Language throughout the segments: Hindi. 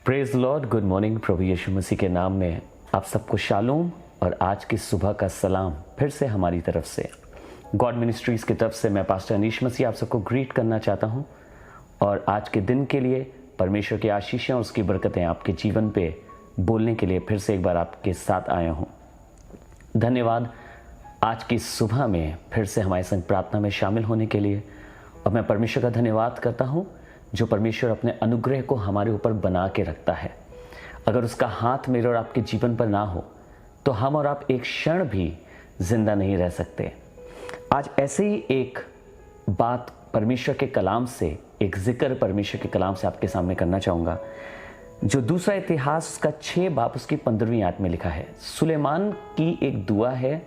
Praise Lord, good morning. प्रभु यीशु मसीह के नाम में आप सबको शालोम और आज की सुबह का सलाम फिर से हमारी तरफ से गॉड मिनिस्ट्रीज की तरफ से मैं पास्टर अनीश मसीह आप सबको ग्रीट करना चाहता हूं और आज के दिन के लिए परमेश्वर की आशीषें और उसकी बरकतें आपके जीवन पे बोलने के लिए फिर से एक बार आपके साथ आया हूं। धन्यवाद आज की सुबह में फिर से हमारे संग प्रार्थना में शामिल होने के लिए। और मैं परमेश्वर का धन्यवाद करता हूं जो परमेश्वर अपने अनुग्रह को हमारे ऊपर बना के रखता है। अगर उसका हाथ मेरे और आपके जीवन पर ना हो तो हम और आप एक क्षण भी जिंदा नहीं रह सकते। आज ऐसे ही एक बात परमेश्वर के कलाम से, एक जिक्र परमेश्वर के कलाम से आपके सामने करना चाहूँगा, जो दूसरा इतिहास का 6 बाब उसकी 15वीं आयत में लिखा है। सुलेमान की एक दुआ है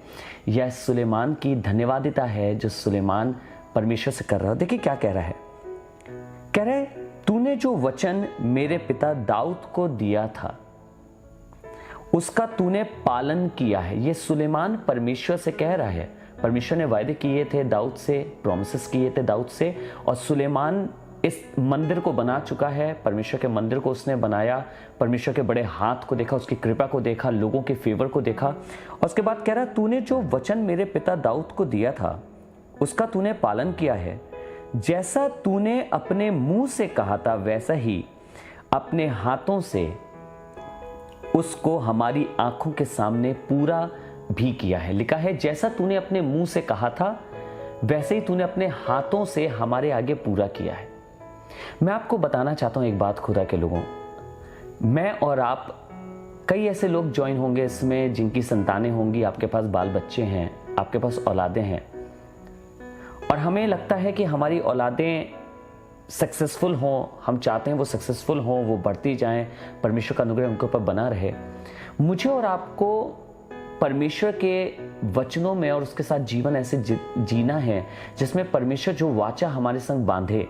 या सुलेमान की धन्यवादिता है जो सुलेमान परमेश्वर से कर रहा है। देखिए क्या कह रहा है। कह रहे, तूने जो वचन मेरे पिता दाऊद को दिया था उसका तूने पालन किया है। ये सुलेमान परमेश्वर से कह रहा है। परमेश्वर ने वायदे किए थे दाऊद से, प्रोमिसेस किए थे दाऊद से, और सुलेमान इस मंदिर को बना चुका है। परमेश्वर के मंदिर को उसने बनाया, परमेश्वर के बड़े हाथ को देखा, उसकी कृपा को देखा, लोगों के फेवर को देखा। और उसके बाद कह रहा, तूने जो वचन मेरे पिता दाऊद को दिया था उसका तूने पालन किया है। जैसा तूने अपने मुंह से कहा था वैसा ही अपने हाथों से उसको हमारी आंखों के सामने पूरा भी किया है। लिखा है, जैसा तूने अपने मुंह से कहा था वैसे ही तूने अपने हाथों से हमारे आगे पूरा किया है। मैं आपको बताना चाहता हूं एक बात, खुदा के लोगों, मैं और आप, कई ऐसे लोग ज्वाइन होंगे इसमें जिनकी संतानें होंगी, आपके पास बाल बच्चे हैं, आपके पास औलादें हैं, और हमें लगता है कि हमारी औलादें सक्सेसफुल हों, हम चाहते हैं वो सक्सेसफुल हों, वो बढ़ती जाएं, परमेश्वर का अनुग्रह उनके ऊपर बना रहे। मुझे और आपको परमेश्वर के वचनों में और उसके साथ जीवन ऐसे जीना है जिसमें परमेश्वर जो वाचा हमारे संग बांधे,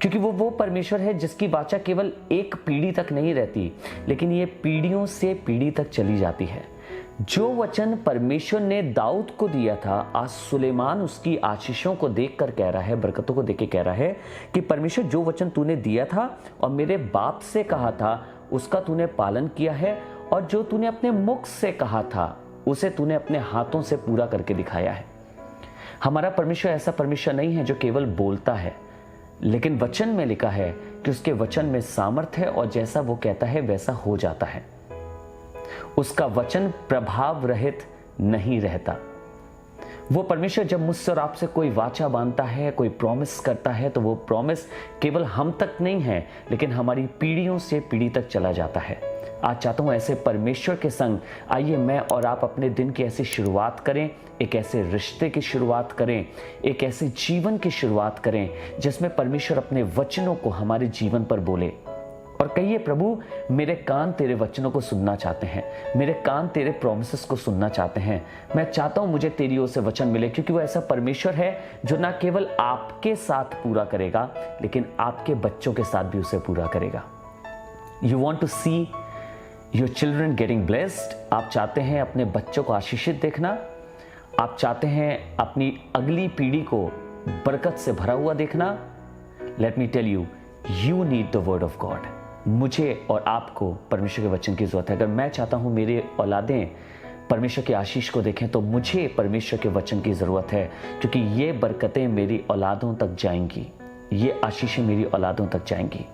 क्योंकि वो परमेश्वर है जिसकी वाचा केवल एक पीढ़ी तक नहीं रहती, लेकिन ये पीढ़ियों से पीढ़ी तक चली जाती है। जो वचन परमेश्वर ने दाऊद को दिया था, आज सुलेमान उसकी आशीषों को देखकर कह रहा है, बरकतों को देख के कह रहा है कि परमेश्वर जो वचन तूने दिया था और मेरे बाप से कहा था उसका तूने पालन किया है, और जो तूने अपने मुख से कहा था उसे तूने अपने हाथों से पूरा करके दिखाया है। हमारा परमेश्वर ऐसा परमेश्वर नहीं है जो केवल बोलता है, लेकिन वचन में लिखा है कि उसके वचन में सामर्थ्य है और जैसा वो कहता है वैसा हो जाता है। उसका वचन प्रभाव रहित नहीं रहता। वो परमेश्वर जब मुझसे और आपसे कोई वाचा बांधता है, कोई प्रॉमिस करता है, तो वो प्रॉमिस केवल हम तक नहीं है लेकिन हमारी पीढ़ियों से पीढ़ी तक चला जाता है। आज चाहता हूं ऐसे परमेश्वर के संग आइए मैं और आप अपने दिन की ऐसी शुरुआत करें, एक ऐसे रिश्ते की शुरुआत करें, एक ऐसे जीवन की शुरुआत करें जिसमें परमेश्वर अपने वचनों को हमारे जीवन पर बोले। और कहिए, प्रभु मेरे कान तेरे वचनों को सुनना चाहते हैं, मेरे कान तेरे प्रोमिसेस को सुनना चाहते हैं। मैं चाहता हूं मुझे तेरी ओर से वचन मिले, क्योंकि वो ऐसा परमेश्वर है जो ना केवल आपके साथ पूरा करेगा लेकिन आपके बच्चों के साथ भी उसे पूरा करेगा। You want to see your children getting blessed. आप चाहते हैं अपने बच्चों को आशीषित देखना, आप चाहते हैं अपनी अगली पीढ़ी को बरकत से भरा हुआ देखना। Let me tell you, you need the word of God. मुझे और आपको परमेश्वर के वचन की जरूरत है। अगर मैं चाहता हूं मेरे औलादें परमेश्वर की आशीष को देखें तो मुझे परमेश्वर के वचन की जरूरत है, क्योंकि ये बरकतें मेरी औलादों तक जाएंगी, ये आशीषें मेरी औलादों तक जाएंगी।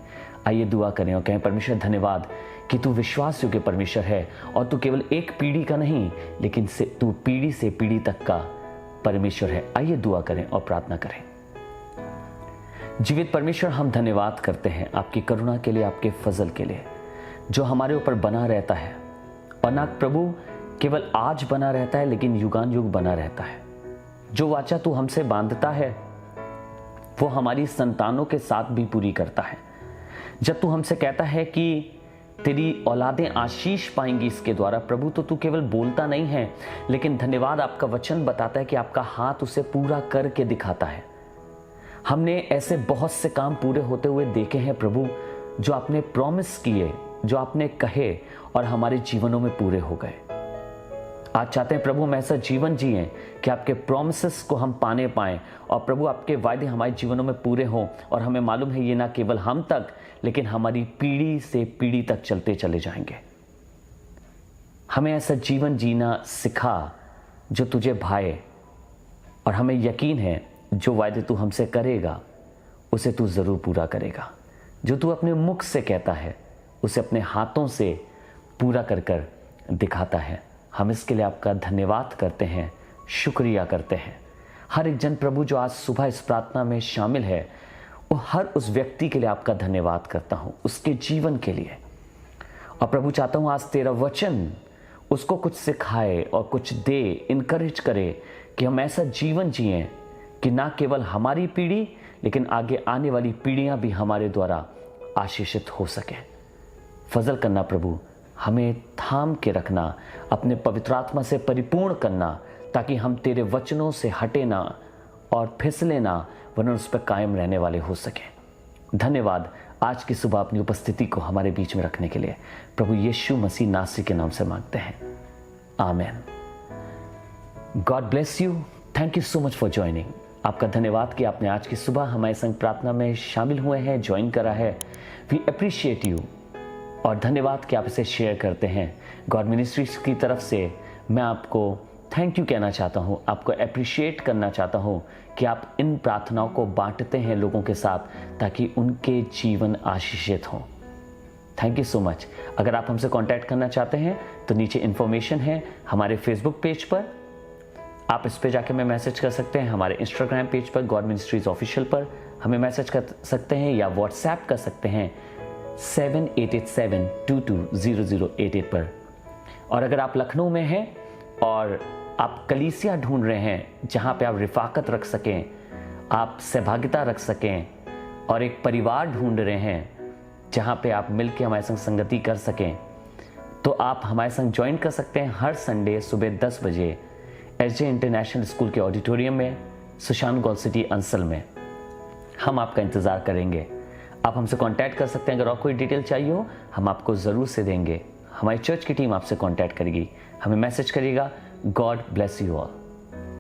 आइए दुआ करें और कहें, परमेश्वर धन्यवाद कि तू विश्वास योग्य परमेश्वर है और तू केवल एक पीढ़ी का नहीं लेकिन तू पीढ़ी से पीढ़ी तक का परमेश्वर है। आइए दुआ करें और प्रार्थना करें। जीवित परमेश्वर, हम धन्यवाद करते हैं आपकी करुणा के लिए, आपके फजल के लिए जो हमारे ऊपर बना रहता है, और ना प्रभु केवल आज बना रहता है लेकिन युगान युग बना रहता है। जो वाचा तू हमसे बांधता है वो हमारी संतानों के साथ भी पूरी करता है। जब तू हमसे कहता है कि तेरी औलादें आशीष पाएंगी इसके द्वारा, प्रभु तो तू केवल बोलता नहीं है लेकिन धन्यवाद आपका वचन बताता है कि आपका हाथ उसे पूरा करके दिखाता है। हमने ऐसे बहुत से काम पूरे होते हुए देखे हैं प्रभु, जो आपने प्रॉमिस किए, जो आपने कहे और हमारे जीवनों में पूरे हो गए। आज चाहते हैं प्रभु हम ऐसा जीवन जिए कि आपके प्रोमिसेस को हम पाने पाएं और प्रभु आपके वायदे हमारे जीवनों में पूरे हों और हमें मालूम है ये ना केवल हम तक लेकिन हमारी पीढ़ी से पीढ़ी तक चलते चले जाएंगे। हमें ऐसा जीवन जीना सिखा जो तुझे भाए और हमें यकीन है जो वायदे तू हमसे करेगा उसे तू ज़रूर पूरा करेगा। जो तू अपने मुख से कहता है उसे अपने हाथों से पूरा कर कर दिखाता है। हम इसके लिए आपका धन्यवाद करते हैं, शुक्रिया करते हैं। हर एक जन प्रभु जो आज सुबह इस प्रार्थना में शामिल है वो हर उस व्यक्ति के लिए आपका धन्यवाद करता हूँ, उसके जीवन के लिए। और प्रभु चाहता हूँ आज तेरा वचन उसको कुछ सिखाए और कुछ दे, इनकरेज करे कि हम ऐसा जीवन जिएं कि ना केवल हमारी पीढ़ी लेकिन आगे आने वाली पीढ़ियां भी हमारे द्वारा आशीषित हो सके। फजल करना प्रभु, हमें थाम के रखना, अपने पवित्र आत्मा से परिपूर्ण करना ताकि हम तेरे वचनों से हटे ना और फिसले ना वरन उस पर कायम रहने वाले हो सके। धन्यवाद आज की सुबह अपनी उपस्थिति को हमारे बीच में रखने के लिए प्रभु यीशु मसीह नासरी के नाम से मांगते हैं, amen. God bless you. Thank you so much for joining. आपका धन्यवाद कि आपने आज की सुबह हमारे संग प्रार्थना में शामिल हुए हैं, ज्वाइन करा है। वी अप्रिशिएट यू और धन्यवाद कि आप इसे शेयर करते हैं। गॉड मिनिस्ट्रीज की तरफ से मैं आपको थैंक यू कहना चाहता हूँ, आपको अप्रिशिएट करना चाहता हूँ कि आप इन प्रार्थनाओं को बांटते हैं लोगों के साथ ताकि उनके जीवन आशीषित हों। Thank you so much. अगर आप हमसे कांटेक्ट करना चाहते हैं तो नीचे इन्फॉर्मेशन है हमारे फेसबुक पेज पर, आप इस पे जाके हमें मैसेज कर सकते हैं। हमारे इंस्टाग्राम पेज पर गॉड मिनिस्ट्रीज ऑफिशियल पर हमें मैसेज कर सकते हैं या व्हाट्सएप कर सकते हैं 7887220088 पर। और अगर आप लखनऊ में हैं और आप कलीसिया ढूंढ रहे हैं जहां पे आप रिफाकत रख सकें, आप सहभागिता रख सकें और एक परिवार ढूंढ रहे हैं जहां पे आप मिलकर हमारे संग संगति कर सकें, तो आप हमारे संग ज्वाइन कर सकते हैं हर संडे सुबह 10 बजे एसजे इंटरनेशनल स्कूल के ऑडिटोरियम में, सुशांत गॉल सिटी अंसल में। हम आपका इंतज़ार करेंगे। आप हमसे कांटेक्ट कर सकते हैं। अगर और कोई डिटेल चाहिए हो हम आपको ज़रूर से देंगे। हमारी चर्च की टीम आपसे कांटेक्ट करेगी, हमें मैसेज करिएगा। God bless you all.